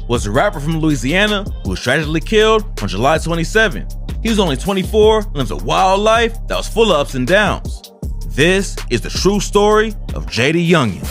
was a rapper from Louisiana who was tragically killed on July 27th. He was only 24 and lived a wild life that was full of ups and downs. This is the true story of JayDaYoungan.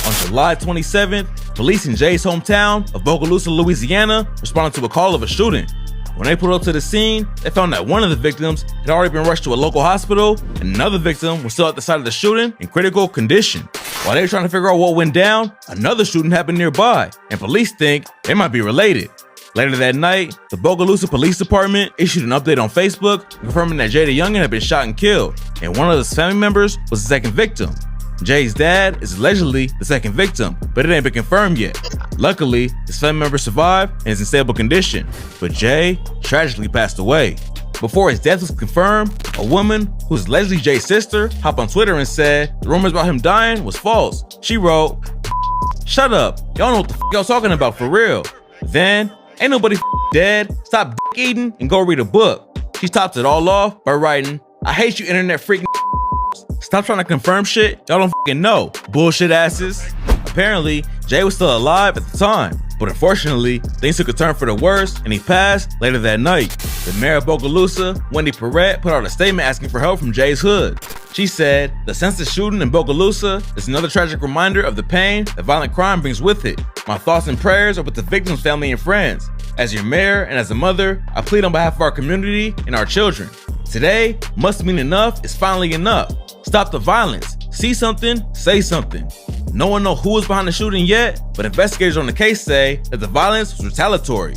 On July 27th, police in Jay's hometown of Bogalusa, Louisiana responded to a call of a shooting. When they pulled up to the scene, they found that one of the victims had already been rushed to a local hospital and another victim was still at the site of the shooting in critical condition. While they were trying to figure out what went down, another shooting happened nearby, and police think they might be related. Later that night, the Bogalusa Police Department issued an update on Facebook confirming that JayDaYoungan had been shot and killed, and one of his family members was the second victim. Jay's dad is allegedly the second victim, but it ain't been confirmed yet. Luckily, his family member survived and is in stable condition, but Jay tragically passed away. Before his death was confirmed, a woman who is allegedly Jay's sister hopped on Twitter and said the rumors about him dying was false. She wrote, "Shut up, y'all know what the y'all talking about for real." Then, "Ain't nobody dead, stop eating and go read a book." She topped it all off by writing, "I hate you internet freaking stop trying to confirm shit y'all don't fucking know, bullshit asses." Apparently, Jay was still alive at the time, but unfortunately, things took a turn for the worse and he passed later that night. The mayor of Bogalusa, Wendy Perrette, put out a statement asking for help from Jay's hood. She said, "The senseless shooting in Bogalusa is another tragic reminder of the pain that violent crime brings with it. My thoughts and prayers are with the victims' family and friends. As your mayor and as a mother, I plead on behalf of our community and our children. Today must mean enough is finally enough. Stop the violence. See something, say something." No one knows who was behind the shooting yet, but investigators on the case say that the violence was retaliatory.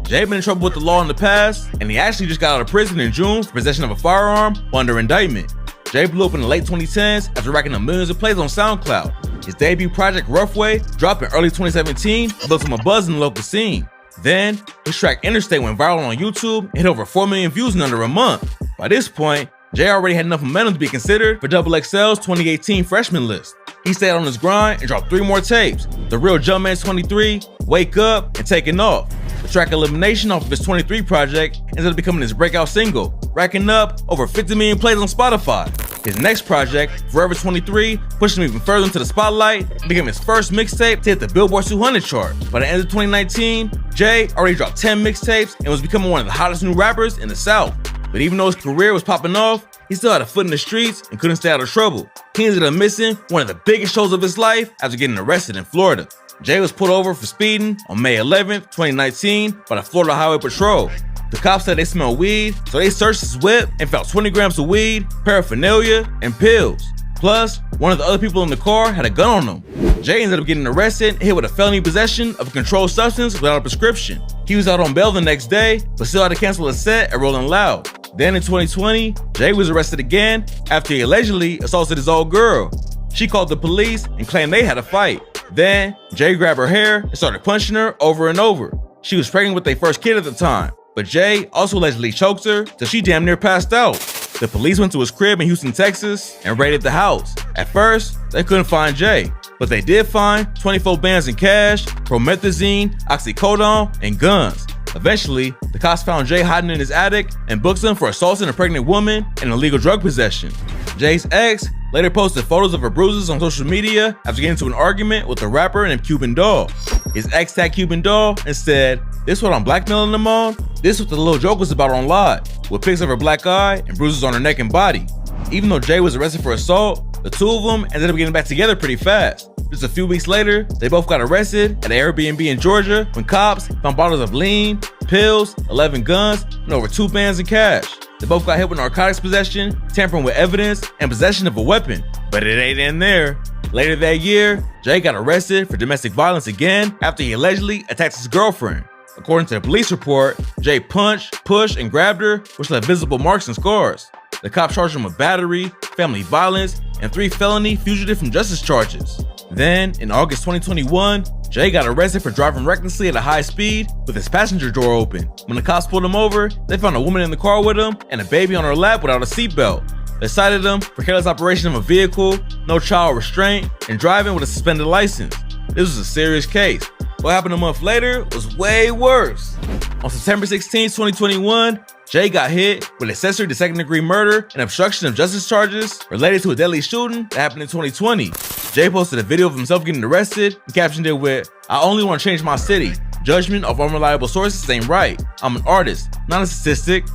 Jay been in trouble with the law in the past, and he actually just got out of prison in June for possession of a firearm while under indictment. Jay blew up in the late 2010s after racking up millions of plays on SoundCloud. His debut project, Roughway, dropped in early 2017 and built him a buzz in the local scene. Then, his track Interstate went viral on YouTube and hit over 4 million views in under a month. By this point, Jay already had enough momentum to be considered for XXL's 2018 freshman list. He stayed on his grind and dropped 3 more tapes: The Real Jumpman's 23, Wake Up, and Taking Off. The track Elimination off of his 23 project ended up becoming his breakout single, racking up over 50 million plays on Spotify. His next project, Forever 23, pushed him even further into the spotlight and became his first mixtape to hit the Billboard 200 chart. By the end of 2019, Jay already dropped 10 mixtapes and was becoming one of the hottest new rappers in the South. But even though his career was popping off, he still had a foot in the streets and couldn't stay out of trouble. He ended up missing one of the biggest shows of his life after getting arrested in Florida. Jay was pulled over for speeding on May 11th, 2019 by the Florida Highway Patrol. The cops said they smelled weed, so they searched his whip and found 20 grams of weed, paraphernalia, and pills. Plus, one of the other people in the car had a gun on him. Jay ended up getting arrested and hit with a felony possession of a controlled substance without a prescription. He was out on bail the next day, but still had to cancel his set at Rolling Loud. Then in 2020, Jay was arrested again after he allegedly assaulted his old girl. She called the police and claimed they had a fight. Then, Jay grabbed her hair and started punching her over and over. She was pregnant with their first kid at the time, but Jay also allegedly choked her till she damn near passed out. The police went to his crib in Houston, Texas and raided the house. At first, they couldn't find Jay, but they did find 24 bands in cash, promethazine, oxycodone, and guns. Eventually, the cops found Jay hiding in his attic and booked him for assaulting a pregnant woman and illegal drug possession. Jay's ex later posted photos of her bruises on social media after getting into an argument with a rapper named Cuban Doll. His ex tagged Cuban Doll and said, "This what I'm blackmailing them on? This what the little joke was about on live," with pics of her black eye and bruises on her neck and body. Even though Jay was arrested for assault, the two of them ended up getting back together pretty fast. Just a few weeks later, they both got arrested at an Airbnb in Georgia when cops found bottles of lean, pills, 11 guns, and over 2 bands in cash. They both got hit with narcotics possession, tampering with evidence, and possession of a weapon. But it ain't in there. Later that year, Jay got arrested for domestic violence again after he allegedly attacked his girlfriend. According to the police report, Jay punched, pushed, and grabbed her, which left visible marks and scars. The cops charged him with battery, family violence, and 3 felony fugitive from justice charges. Then, in August 2021, Jay got arrested for driving recklessly at a high speed with his passenger door open. When the cops pulled him over, they found a woman in the car with him and a baby on her lap without a seatbelt. They cited him for careless operation of a vehicle, no child restraint, and driving with a suspended license. This was a serious case. What happened a month later was way worse. On September 16, 2021, Jay got hit with accessory to second-degree murder and obstruction of justice charges related to a deadly shooting that happened in 2020. Jay posted a video of himself getting arrested and captioned it with, "I only want to change my city. Judgment of unreliable sources ain't right. I'm an artist, not a statistic.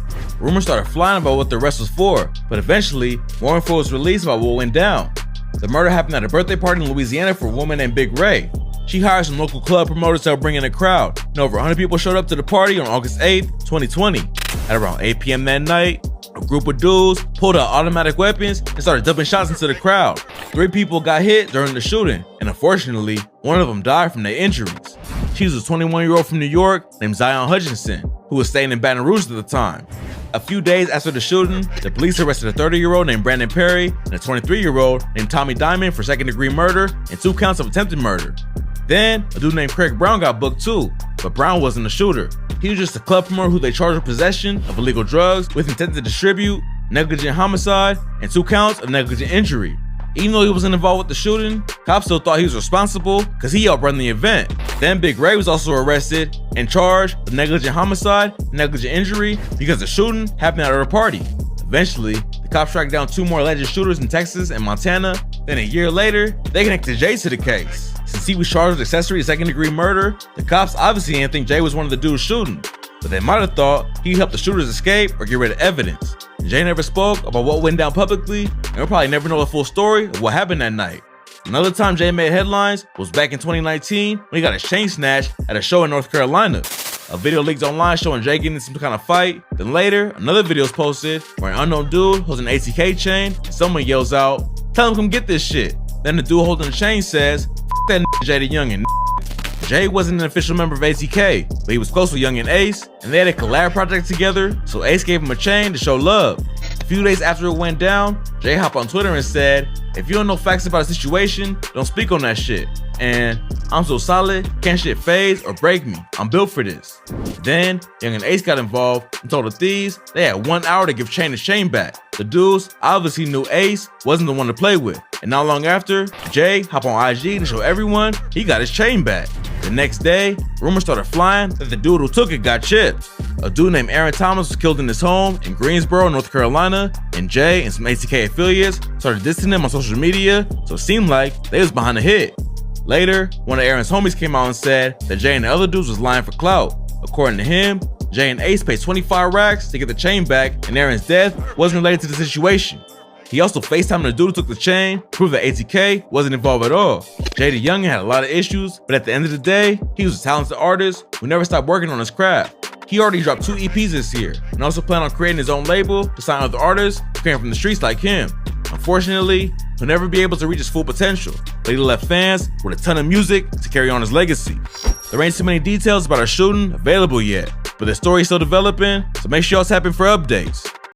Rumors started flying about what the arrest was for, but eventually, more info was released about what went down. The murder happened at a birthday party in Louisiana for a woman named Big Ray. She hired some local club promoters to help bring in a crowd, and over 100 people showed up to the party on August 8, 2020. At around 8 p.m. that night, a group of dudes pulled out automatic weapons and started dumping shots into the crowd. 3 people got hit during the shooting, and unfortunately, one of them died from their injuries. She was a 21-year-old from New York named Zion Hutchinson, who was staying in Baton Rouge at the time. A few days after the shooting, the police arrested a 30-year-old named Brandon Perry and a 23-year-old named Tommy Diamond for second-degree murder and 2 counts of attempted murder. Then, a dude named Craig Brown got booked too, but Brown wasn't a shooter. He was just a club promoter who they charged with possession of illegal drugs with intent to distribute, negligent homicide, and 2 counts of negligent injury. Even though he wasn't involved with the shooting, cops still thought he was responsible because he helped run the event. Then Big Ray was also arrested and charged with negligent homicide and negligent injury because the shooting happened at her party. Eventually, the cops tracked down 2 more alleged shooters in Texas and Montana. Then a year later, they connected Jay to the case. Since he was charged with accessory to second-degree murder, the cops obviously didn't think Jay was one of the dudes shooting, but they might have thought he helped the shooters escape or get rid of evidence. Jay never spoke about what went down publicly, and we'll probably never know the full story of what happened that night. Another time Jay made headlines was back in 2019 when he got his chain snatched at a show in North Carolina. A video leaked online showing Jay getting in some kind of fight. Then later, another video is posted where an unknown dude holds an ATK chain and someone yells out, "Tell him come get this shit." Then the dude holding the chain says, "F that JayDaYoungan." Jay wasn't an official member of ATK, but he was close with Young and Ace, and they had a collab project together, so Ace gave him a chain to show love. A few days after it went down, Jay hopped on Twitter and said, "If you don't know facts about a situation, don't speak on that shit. And I'm so solid, can't shit phase or break me. I'm built for this." Then, Young and Ace got involved and told the thieves they had 1 hour to give Chain his chain back. The dudes obviously knew Ace wasn't the one to play with, and not long after, Jay hopped on IG to show everyone he got his chain back. The next day, rumors started flying that the dude who took it got chipped. A dude named Aaron Thomas was killed in his home in Greensboro, North Carolina, and Jay and some ATK affiliates started dissing him on social media, so it seemed like they was behind the hit. Later, one of Aaron's homies came out and said that Jay and the other dudes was lying for clout. According to him, Jay and Ace paid 25 racks to get the chain back, and Aaron's death wasn't related to the situation. He also FaceTimed the dude who took the chain to prove that ATK wasn't involved at all. JayDaYoungan had a lot of issues, but at the end of the day, he was a talented artist who never stopped working on his craft. He already dropped 2 EPs this year, and also planned on creating his own label to sign other artists who came from the streets like him. Unfortunately, he'll never be able to reach his full potential, but he left fans with a ton of music to carry on his legacy. There ain't too many details about our shooting available yet, but the story's still developing, so make sure y'all tap in for updates.